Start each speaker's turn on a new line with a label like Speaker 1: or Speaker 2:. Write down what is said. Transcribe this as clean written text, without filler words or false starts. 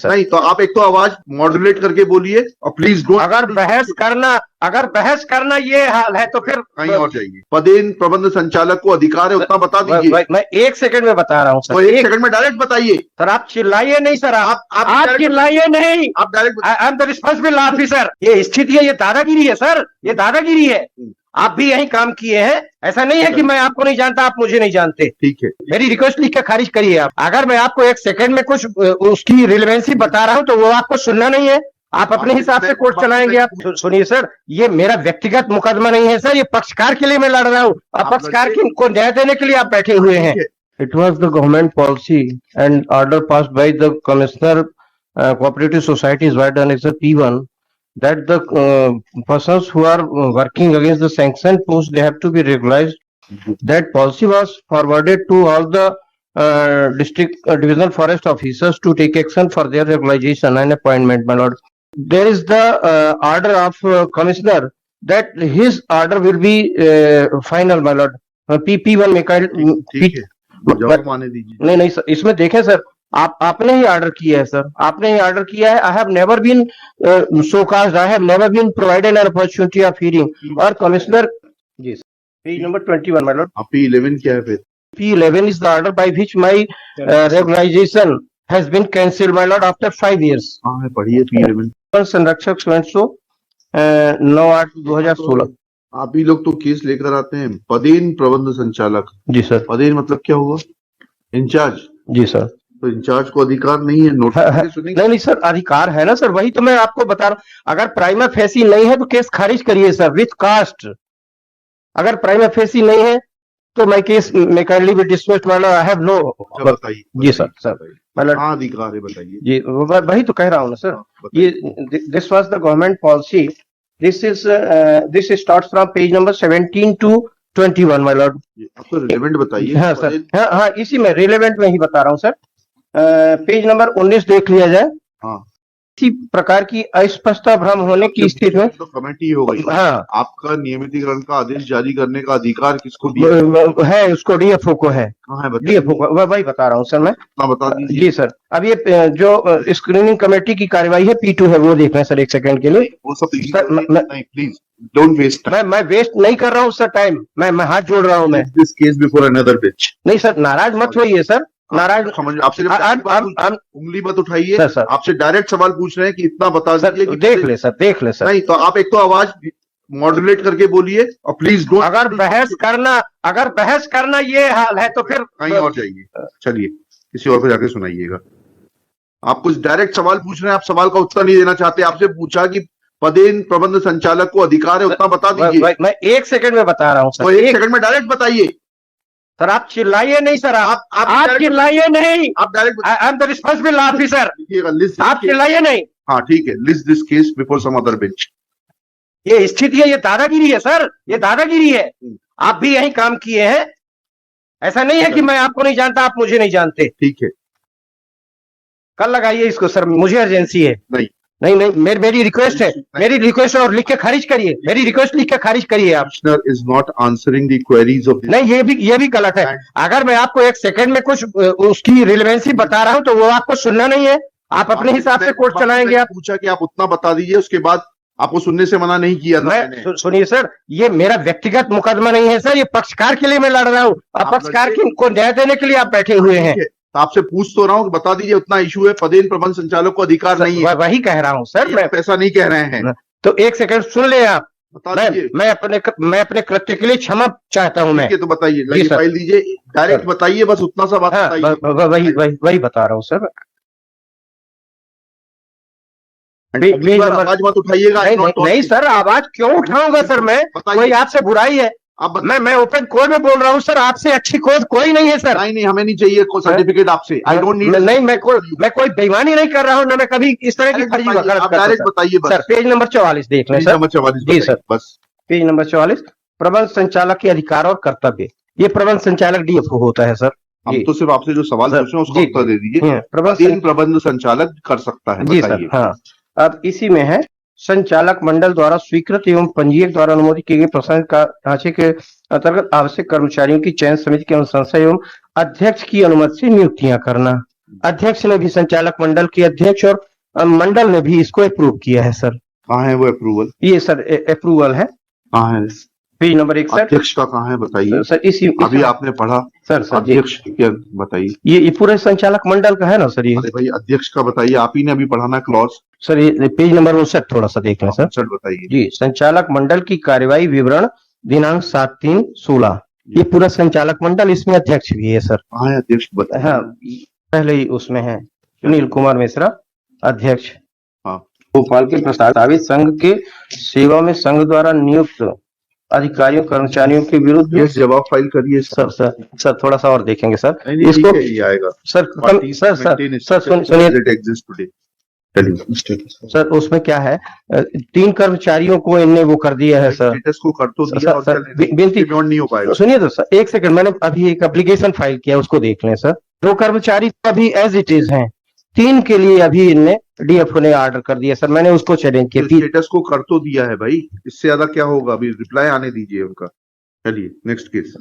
Speaker 1: नहीं तो आप एक तो आवाज मॉड्यूलेट करके बोलिए और प्लीज डोंट।
Speaker 2: अगर बहस करना ये हाल है तो फिर
Speaker 1: कहीं और जाइए। पदेन प्रबंध संचालक को अधिकार है उतना बता दीजिए।
Speaker 2: मैं 1 सेकंड में बता रहा हूँ सर।
Speaker 1: तो 1 सेकंड में डायरेक्ट बताइए
Speaker 2: सर। आप चिल्लाइए नहीं सर। आप चिल्लाइए नहीं।
Speaker 1: आप direct.
Speaker 2: I am the responsible officer. ये स्थिति है, ये दादागिरी है सर, ये दादागिरी है। आप भी यही काम किए हैं। ऐसा नहीं है कि मैं आपको नहीं जानता, आप मुझे नहीं जानते।
Speaker 1: ठीक है,
Speaker 2: मेरी रिक्वेस्ट लिख के खारिज करिए आप। अगर मैं आपको 1 सेकंड में कुछ उसकी रिलेवेंसी बता रहा हूं तो वो आपको सुनना नहीं है। आप अपने हिसाब से कोर्ट चलाएंगे। आप सुनिए सर, ये मेरा व्यक्तिगत मुकदमा नहीं है सर, ये पक्षकार के लिए मैं लड़ रहा हूँ। अब पक्षकार को न्याय देने के लिए आप बैठे हुए हैं। It was the government policy and order passed by the Commissioner Cooperative Societies Wide Annexure P1 that the persons who are working against the sanctioned post, they have to be regularized. That policy was forwarded to all the district divisional forest officers to take action for their regularization and appointment, my lord. There is the order of Commissioner that his order will be final, my lord. P1 में
Speaker 1: ठीक है, जवाब आने दीजिए।
Speaker 2: नहीं sir, इसमें देखें sir, आपने ही ऑर्डर किया है सर, आपने ही ऑर्डर किया है। I have never been so cast, I have never been provided an opportunity of hearing. और commissioner ji sir, page number 21 my lord.
Speaker 1: P11 क्या है फिर?
Speaker 2: P11 is the order by which my regularization has been cancelled, my lord, after 5 years.
Speaker 1: हाँ है, पढ़िए P11।
Speaker 2: संरक्षक 9/8/2016।
Speaker 1: आप ही लोग तो केस लेकर आते हैं। पदेन प्रबंध संचालक।
Speaker 2: जी सर।
Speaker 1: पदेन मतलब क्या हुआ? इंचार्ज।
Speaker 2: जी सर।
Speaker 1: तो इंचार्ज को अधिकार नहीं है नोटिस?
Speaker 2: नहीं सर, अधिकार है ना सर, वही तो मैं आपको बता रहा हूँ। अगर प्राइमा फेसी नहीं है तो केस खारिज करिए सर विथ कास्ट। अगर प्राइमा फेसी नहीं है तो my case may kindly be dismissed, मतलब आई हैव नो।
Speaker 1: बताइए
Speaker 2: जी सर। सर
Speaker 1: मतलब हाँ अधिकार है, बताइए
Speaker 2: जी। वही तो कह रहा हूँ ना सर। ये this was the government policy. This starts from page number 17 to 21 my Lord.
Speaker 1: आपको रिलेवेंट बताइए।
Speaker 2: हाँ सर, हाँ इसी में रिलेवेंट में ही बता रहा हूँ सर। पेज नंबर 19 देख लिया जाए।
Speaker 1: हाँ।
Speaker 2: इसी प्रकार की अस्पष्टता भ्रम होने की स्थिति में
Speaker 1: तो कमेटी हो गई।
Speaker 2: हाँ।
Speaker 1: आपका नियमितीकरण का आदेश जारी करने का अधिकार किसको दिया
Speaker 2: है? उसको डीएफओ को है।
Speaker 1: कहाँ है?
Speaker 2: डीएफओ को, वही बता रहा हूँ सर मैं।
Speaker 1: बता दीजिए।
Speaker 2: जी सर। अब ये जो स्क्रीनिंग कमेटी की कार्यवाही है P2 है, वो देख रहे हैं सर 1 सेकंड के लिए।
Speaker 1: वो सब नहीं, प्लीज डोंट वेस्ट टाइम।
Speaker 2: मैं वेस्ट नहीं कर रहा हूँ सर टाइम। मैं हाथ जोड़ रहा हूँ। मैं
Speaker 1: this case before another bench.
Speaker 2: नहीं सर, नाराज मत होइए सर, नाराज।
Speaker 1: आपसे उंगली मत उठाइए
Speaker 2: सर।
Speaker 1: आपसे डायरेक्ट सवाल पूछ रहे हैं कि इतना बता दीजिए।
Speaker 2: देख ले सर।
Speaker 1: नहीं तो आप एक तो आवाज मॉड्यूलेट करके बोलिए और प्लीज डोंट।
Speaker 2: अगर बहस करना ये हाल है तो फिर
Speaker 1: कहीं और जाइए। चलिए किसी और को जाके सुनाइएगा। आप कुछ डायरेक्ट सवाल पूछ रहे हैं, आप सवाल का उत्तर नहीं देना चाहते। आपसे पूछा कि पदेन प्रबंध संचालक को अधिकार है उतना बता दीजिए।
Speaker 2: मैं 1 सेकंड में बता रहा हूँ सर।
Speaker 1: तो 1 सेकंड में डायरेक्ट बताइए
Speaker 2: सर। आप चिल्लाइए नहीं सर, आप चिल्लाइए नहीं।
Speaker 1: आप direct.
Speaker 2: I am the responsible officer. आप चिल्लाइए नहीं।
Speaker 1: हाँ ठीक है, list this case before some other bench.
Speaker 2: ये स्थिति है, ये दादागिरी है सर, ये दादागिरी है। आप भी यही काम किए हैं। ऐसा नहीं है कि मैं आपको नहीं जानता, आप मुझे नहीं जानते।
Speaker 1: ठीक है,
Speaker 2: कल लगाइए इसको सर, मुझे अर्जेंसी है। नहीं मेरी रिक्वेस्ट है, मेरी रिक्वेस्ट और लिख के खारिज करिए। मेरी रिक्वेस्ट लिख के खारिज करिए आप।
Speaker 1: Commissioner is not answering the queries of.
Speaker 2: नहीं, ये भी गलत है। अगर मैं आपको 1 सेकंड में कुछ उसकी रिलेवेंसी बता रहा हूं तो वो आपको सुनना नहीं है। आप अपने हिसाब से कोर्ट चलाएंगे। आप
Speaker 1: पूछा कि आप उतना बता दीजिए, उसके बाद आपको सुनने से मना नहीं किया था
Speaker 2: मैंने। सुनिए सर, ये मेरा व्यक्तिगत मुकदमा नहीं है सर, ये पक्षकार के लिए मैं लड़ रहा हूँ। अब पक्षकार को न्याय देने के लिए आप बैठे हुए हैं।
Speaker 1: तो आपसे पूछ तो रहा हूँ कि बता दीजिए उतना इशू है। पदेन प्रबंध संचालक को अधिकार नहीं है।
Speaker 2: वही कह रहा हूँ सर, मैं
Speaker 1: ऐसा नहीं कह रहे हैं।
Speaker 2: तो 1 सेकंड सुन ले आप।
Speaker 1: बता दीजिए।
Speaker 2: मैं अपने कृत्य के लिए क्षमा चाहता हूँ। मैं
Speaker 1: तो बताइए, फाइल दीजिए, डायरेक्ट बताइए, बस उतना सा बात बताइए।
Speaker 2: वही बता रहा हूँ सर।
Speaker 1: आवाज मत उठाइएगा।
Speaker 2: नहीं सर, आवाज क्यों उठाऊंगा सर? मैं कोई आपसे बुराई है? मैं ओपन कोर्ट में बोल रहा हूँ सर, आपसे अच्छी कोर्ट कोई नहीं है सर।
Speaker 1: नहीं हमें नहीं चाहिए कोई सर्टिफिकेट आपसे। I don't need.
Speaker 2: नहीं, मैं कोई बेईमानी नहीं कर रहा हूँ ना, मैं कभी इस तरह की फर्जी वकालत करता हूं।
Speaker 1: बताइए
Speaker 2: सर, पेज नंबर 44 देख लें सर।
Speaker 1: नंबर 44
Speaker 2: जी सर, बस पेज नंबर 44। प्रबंध संचालक के अधिकार और कर्तव्य। ये प्रबंध संचालक डीएफओ होता है सर।
Speaker 1: हम तो सिर्फ आपसे जो सवाल पूछ रहे हैं उसका उत्तर दे दीजिए। प्रबंध संचालक कर सकता है।
Speaker 2: जी सर। हाँ, अब इसी में है, संचालक मंडल द्वारा स्वीकृत एवं पंजीयक द्वारा अनुमोदित किए गए प्रशासनिक का ढांचे के अंतर्गत आवश्यक कर्मचारियों की चयन समिति की अनुशंसा एवं अध्यक्ष की अनुमति से नियुक्तियां करना। अध्यक्ष ने भी, संचालक मंडल के अध्यक्ष और मंडल ने भी इसको अप्रूव किया है सर।
Speaker 1: कहाँ है वो अप्रूवल?
Speaker 2: ये सर अप्रूवल है,
Speaker 1: कहाँ है?
Speaker 2: पेज नंबर 61
Speaker 1: अध्यक्ष का कहाँ है बताइए?
Speaker 2: सर।
Speaker 1: अभी आपने पढ़ा
Speaker 2: सर जी,
Speaker 1: अध्यक्ष क्या बताइए?
Speaker 2: ये पूरे संचालक मंडल का है ना सर ये?
Speaker 1: अरे भाई अध्यक्ष का बताइए, आप ही ने अभी पढ़ाना क्लॉज।
Speaker 2: सर ये पेज नंबर 59 थोड़ा सा देख लें सर।
Speaker 1: 59 बताइए
Speaker 2: जी, संचालक मंडल की कार्यवाही विवरण दिनांक 7/3/16। ये पूरा संचालक मंडल, इसमें अध्यक्ष भी है सर।
Speaker 1: कहाँ है अध्यक्ष बताइए?
Speaker 2: हाँ, पहले ही उसमें है, सुनील कुमार मिश्रा अध्यक्ष।
Speaker 1: हाँ।
Speaker 2: भोपाल के प्रस्तावित संघ के सेवा में संघ द्वारा नियुक्त अधिकारियों कर्मचारियों के विरुद्ध
Speaker 1: यस, जवाब फाइल करिए
Speaker 2: सर थोड़ा सा और देखेंगे सर।
Speaker 1: नहीं,
Speaker 2: इसको
Speaker 1: ठीक है, ये आएगा
Speaker 2: सर उसमें क्या है, 3 कर्मचारियों को इनने वो कर दिया है सर।
Speaker 1: स्टेटस को कर तो दिया और
Speaker 2: सर बेनती
Speaker 1: नहीं हो पाएगा।
Speaker 2: सुनिए तो सर, 1 सेकंड, मैंने अभी एक एप्लीकेशन फाइल किया, उसको देख लें सर। 2 कर्मचारी अभी एज इट इज हैं, 3 के लिए अभी इनने डीएफओ ने ऑर्डर कर दिया सर, मैंने उसको चैलेंज किया।
Speaker 1: स्टेटस को कर तो दिया है भाई, इससे ज्यादा क्या होगा? अभी रिप्लाई आने दीजिए उनका। चलिए नेक्स्ट केस।